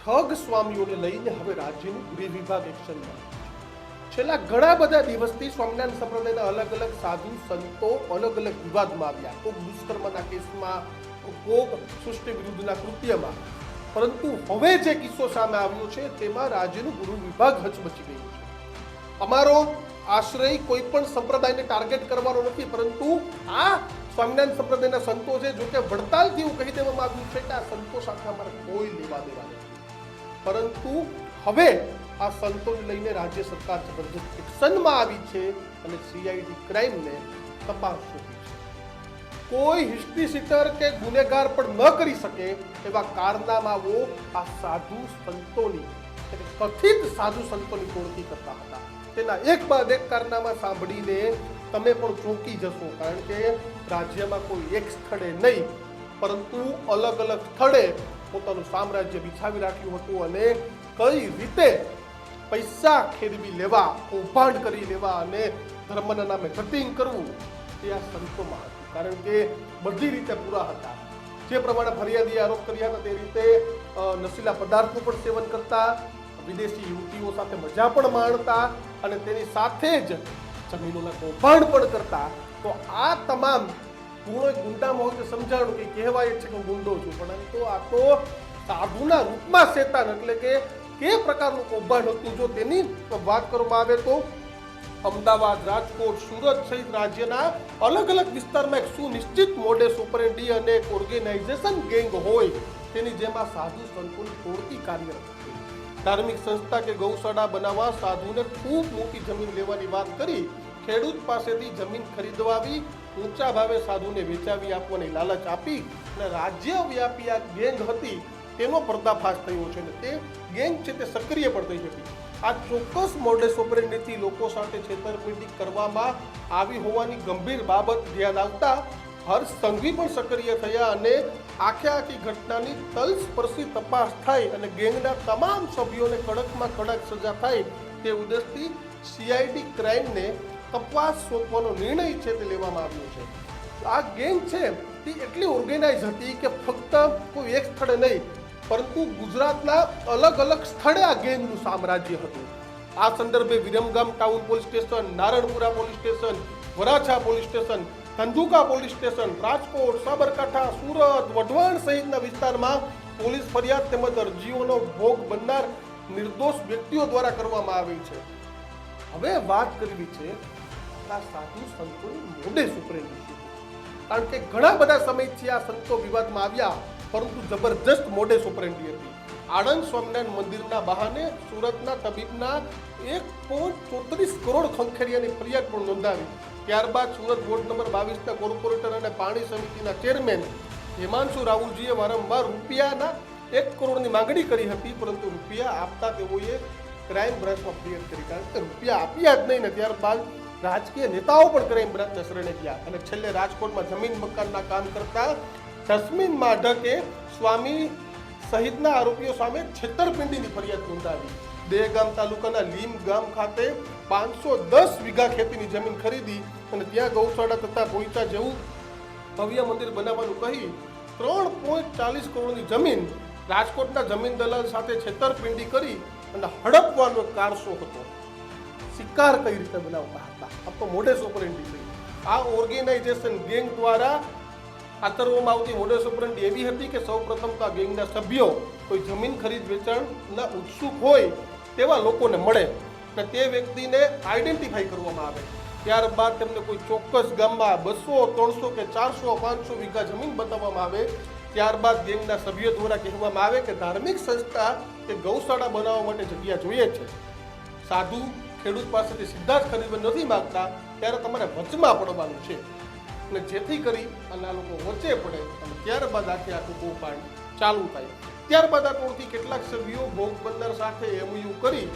ઠગ સ્વામીઓને લઈને હવે રાજ્યનું ગૃહ વિભાગ એક્શનમાં. છેલ્લા ઘણા બધા દિવસથી સ્વામિનારાયણ સંપ્રદાયના અલગ અલગ સાધુ સંતો અલગ અલગ વિવાદમાં આવ્યા. કોક દુષ્કર્મના કેસમાં, કોક સૃષ્ટિ વિરુદ્ધના કૃત્યમાં. પરંતુ હવે જે કિસ્સો સામે આવ્યો છે તેમાં રાજ્યનું ગૃહ વિભાગ હચમચી ગયું છે. અમારો આશ્રય કોઈ પણ સંપ્રદાયને ટાર્ગેટ કરવાનો નથી, પરંતુ આ સ્વામિનારાયણ સંપ્રદાયના સંતો છે, જો કે વડતાલથી એવું કહી દેવામાં આવ્યું છે કે આ સંતો સાથે અમારે કોઈ લેવા દેવા નથી. પરંતુ હવે આ સંતોને લઈને રાજ્ય સરકાર જબરજસ્ત એક્શનમાં આવી છે અને સીઆઈડી ક્રાઇમને તપાસ શોધી છે. કોઈ હિસ્ટ્રી સીટર કે ગુનેગાર પણ ન કરી શકે એવા કારનામાઓ આ સાધુ સંતોની, કથિત સાધુ સંતોની ઓળખી કરતા હતા. તેના એક બાદ એક કારનામા સાંભળીને તમે પણ ચોંકી જશો, કારણ કે રાજ્યમાં કોઈ એક સ્થળે નહીં પરંતુ અલગ અલગ સ્થળે પોતાનું સામ્રાજ્ય બિછાવી રાખ્યું હતું અને કઈ રીતે પૈસા ખેરવી લેવા, કૌભાંડ કરી લેવા અને ધર્મના નામે કટિંગ કરવું તે આ સંતોમાં હતું. કારણ કે બધી રીતે પૂરા હતા. જે પ્રમાણે ફરિયાદીએ આરોપ કર્યા હતા તે રીતે નશીલા પદાર્થનું પણ સેવન કરતા, વિદેશી યુવતીઓ સાથે મજા પણ માણતા અને તેની સાથે જ જમીનોના કૌભાંડ પણ કરતા. તો આ તમામ ગુણો ગુંડામાં હોય તો સમજાણું કે કહેવાય છે કે હું ગુંડો છું, પરંતુ આ તો સાધુના રૂપમાં શેતાન, એટલે કે પ્રકારનું કૌભાંડ હતું. જો તેની વાત કરવામાં આવે તો અમદાવાદ, રાજકોટ, સુરત સહિત રાજ્યના અલગ અલગ વિસ્તારમાં એક સુનિશ્ચિત મોડેસ ઓપરેન્ડી અને એક ઓર્ગેનાઇઝેશન ગેંગ હોય તેની જેમ આ સાધુ સંતોની ટોળકી કાર્યરત હતી. ધાર્મિક સંસ્થા કે ગૌશાળા બનાવવા સાધુને ખૂબ મોટી જમીન લેવાની વાત કરી, ખેડૂત પાસેથી જમીન ખરીદવાવી, ઊંચા ભાવે સાધુને વેચાવી આપવાની લાલચ આપી અને રાજ્યવ્યાપી આ ગેંગ હતી તેનો પર્દાફાશ થયો છે અને તે ગેંગ છે તે સક્રિય પણ થઈ હતી. આ ચોક્કસ મોડેસ ઓપરેન્ડીથી લોકો સાથે છેતરપિંડી કરવામાં આવી હોવાની ગંભીર બાબત ધ્યાન આવતા હર્ષ સંઘવી પણ સક્રિય થયા અને આખી ઘટનાની તલસ્પર્શી તપાસ થાય અને ગેંગના તમામ સભ્યોને કડકમાં કડક સજા થાય તે ઉદ્દેશથી સીઆઈડી ક્રાઇમને તપાસ સોંપવાનો નિર્ણય છે તે લેવામાં આવ્યો છે. આ ગેંગ છે તે એટલી ઓર્ગેનાઇઝ હતી કે ફક્ત કોઈ એક સ્થળે નહીં પરંતુ ગુજરાતના અલગ અલગ સ્થળે આ ગેંગનું સામ્રાજ્ય હતું. આ સંદર્ભે Viramgam town police station, Naranpura police station, Varachha police station, Dhandhuka police station, Rajkot, Sabarkantha, Surat, Wadhwan સહિતના વિસ્તારમાં પોલીસ ફરિયાદ તેમજ અરજીઓનો ભોગ બનનાર નિર્દોષ વ્યક્તિઓ દ્વારા કરવામાં આવી છે. હવે વાત કરવી છે આ સાધુ સંતોની મોડેસ ઓપરેન્ડી છે, કારણ કે ઘણા બધા સમયથી આ સંતો વિવાદમાં આવ્યા, પરંતુ જબરજસ્ત મોડેસ ઓપરેન્ડી હતી. આણંદ સ્વામિનારાયણ મંદિરના બહાને સુરતના તબીબના 1.34 કરોડ ખંખેરિયાની ફરિયાદ પણ નોંધાવી. ત્યારબાદ સુરત વોર્ડ નંબર 22ના કોર્પોરેટર અને પાણી સમિતિના ચેરમેન હિમાંશુ રાહુલજીએ વારંવાર રૂપિયાના 1 કરોડની માંગણી કરી હતી, પરંતુ રૂપિયા આપતા તેઓએ ક્રાઇમ બ્રાન્ચમાં ફરિયાદ કરી, કારણ કે રૂપિયા આપ્યા જ નહીં ને ત્યારબાદ રાજકીય નેતાઓ પણ ક્રાઇમ બ્રાન્ચના શરણે ગયા અને છેલ્લે રાજકોટમાં જમીન મકાનના કામ કરતા જસ્મીન માઢકે સ્વામી સહિતના આરોપીઓ સામે છેતરપિંડીની ફરિયાદ નોંધાવી. દહેગામ તાલુકાના લીમ ગામ ખાતે 510 વીઘા ખેતીની જમીન ખરીદી અને ત્યાં ગૌશાળા તથા પોઈચા જેવું ભવ્ય મંદિર બનાવવાનું કહી 3.40 કરોડની જમીન રાજકોટના જમીન દલાલ સાથે છેતરપિંડી કરી અને હડપવાનો કારસો હતો. શિકાર કઈ રીતે બનાવતા હતા, આ તો મોડેસ ઓપરેન્ડી છે. આ ઓર્ગેનાઇઝેશન ગેંગ દ્વારા આચરવામાં આવતી મોડેસ ઓપરેન્ડી એવી હતી કે સૌપ્રથમ તો આ ગેંગના સભ્યો કોઈ જમીન ખરીદ વેચાણના ઉત્સુક હોય તેવા લોકોને મળે અને તે વ્યક્તિને આઈડેન્ટિફાઈ કરવામાં આવે. ત્યારબાદ તેમને કોઈ ચોક્કસ ગામમાં 200, 300 કે 400, 500 વીઘા જમીન બતાવવામાં આવે. ત્યારબાદ ગેંગના સભ્યો દ્વારા કહેવામાં આવે કે ધાર્મિક સંસ્થા કે ગૌશાળા બનાવવા માટે જગ્યા જોઈએ છે, સાધુ ખેડૂત પાસેથી સીધા જ ખરીદવા નથી માંગતા, ત્યારે તમારે વચમાં પડવાનું છે અને જેથી કરી અને આ લોકો વચ્ચે પડે અને ત્યારબાદ આખું કૌભાંડ ચાલુ થાય. ત્યારબાદ આ ટોળકી કેટલાક સભ્યો ભોગ બનનાર સાથે એમયુ કરી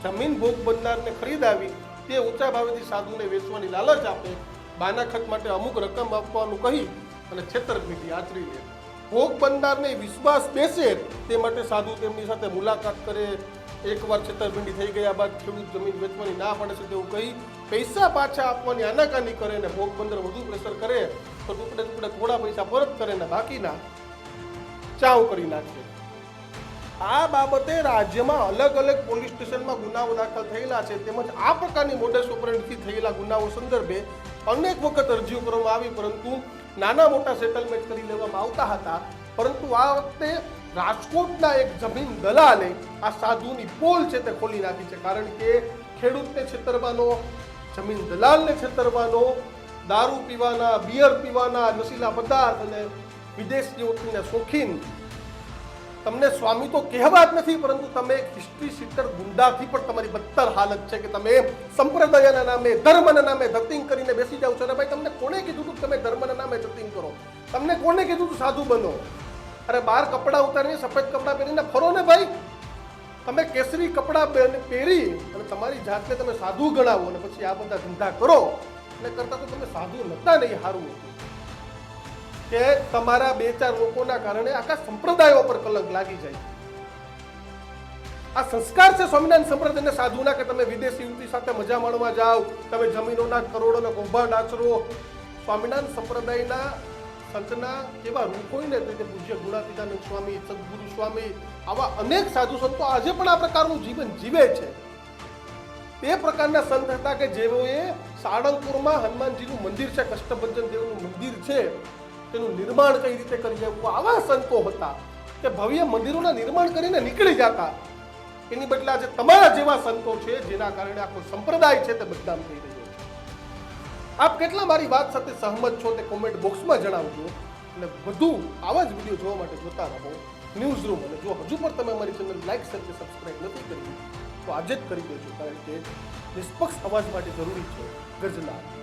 જમીન ભોગ બનનારને ખરીદાવી તે ઊંચા ભાવેથી સાધુને વેચવાની લાલચ આપે, બાનાખત માટે અમુક રકમ આપવાનું કહી અને છેતરપિંડી આચરી લે. ભોગ બનનારને વિશ્વાસ બેસે તે માટે સાધુ તેમની સાથે મુલાકાત કરે. એકવાર છેતરપિંડી થઈ ગયા બાદ ખેડૂત જમીન વેચવાની ના પડે છે તેવું કહી પૈસા પાછા આપવાની આનાકાની કરે ને ભોગ બંદર વધુ પ્રેશર કરે તો ટુકડે ટુકડે થોડા પૈસા પરત કરે ને બાકીના ચાવ કરી નાખે. આ બાબતે રાજ્યમાં અલગ અલગ પોલીસ સ્ટેશનમાં ગુનાઓ દાખલ થયેલા છે, તેમજ આ પ્રકારની મોડસ ઓપરેન્ડથી થયેલા ગુનાઓ સંદર્ભે અનેક વખત અરજીઓ કરવામાં આવી, પરંતુ નાના મોટા સેટલમેન્ટ કરી લેવામાં આવતા હતા. પરંતુ આ વખતે રાજકોટના એક જમીન દલાલે આ સાધુની પોલ છે તે ખોલી નાખી છે. કારણ કે ખેડૂતને છેતરવાનો, જમીન દલાલને છેતરવાનો, દારૂ પીવાના, બિયર પીવાના, નશીલા પદાર્થ અને વિદેશીઓના શોખીન, તમને સ્વામી તો કહેવા જ નથી, પરંતુ તમે એક હિસ્ટ્રી સીટર ગુંડાથી પણ તમારી બદતર હાલત છે કે તમે સંપ્રદાયના નામે, ધર્મના નામે ધતિંગ કરીને બેસી જાવ છો. અરે ભાઈ, તમને કોને કીધું તું તમે ધર્મના નામે ધતિંગ કરો? તમને કોને કીધું તું સાધુ બનો? અરે બહાર કપડાં ઉતારીને સફેદ કપડાં પહેરીને ફરો ને ભાઈ. તમે કેસરી કપડાં પહેરી અને તમારી જાતને તમે સાધુ ગણાવો અને પછી આ બધા ધંધા કરો, એટલે કરતા તો તમે સાધુ નતા નહીં. સારું હતું કે તમારા બે ચાર લોકોના કારણે આખા સંપ્રદાયો પર કલંક લાગી જાય. આ સંસ્કાર છે સ્વામિનારાયણ સંપ્રદાયના સાધુના કે તમે વિદેશી યુવતી સાથે મજા માણવા જાઓ, તમે જમીનોના કરોડોના કૌભાંડ આચરો. સ્વામિનારાયણ સંપ્રદાયના સંતના કેવા રૂપ હોય ને, તે પૂજ્ય ગુણાતીતાનંદ સ્વામી, સદગુરુ સ્વામી, આવા અનેક સાધુ સંતો આજે પણ આ પ્રકારનું જીવન જીવે છે. તે પ્રકારના સંત હતા કે જેઓએ સાળંગપુરમાં હનુમાનજીનું મંદિર છે, કષ્ટભંજન દેવનું મંદિર છે, તેનું નિર્માણ કઈ રીતે કરી જવું, આવા સંતો હતા કે ભવ્ય મંદિરોના નિર્માણ કરીને નીકળી જતા. એની બદલે આજે તમારા જેવા સંતો છે જેના કારણે આખો સંપ્રદાય છે તે બદનામ થઈ રહ્યો છે. આપ કેટલા મારી વાત સાથે સહમત છો તે કોમેન્ટ બોક્સમાં જણાવજો. અને વધુ આવા જ વિડીયો જોવા માટે જોતા રહો ન્યૂઝ રૂમ. અને જો હજુ પણ તમે અમારી ચેનલ લાઈક, શેર કે સબસ્ક્રાઇબ નથી કરી તો આજે જ કરી દેજો, કારણ કે નિષ્પક્ષ અવાજ માટે જરૂરી છે ગર્જના.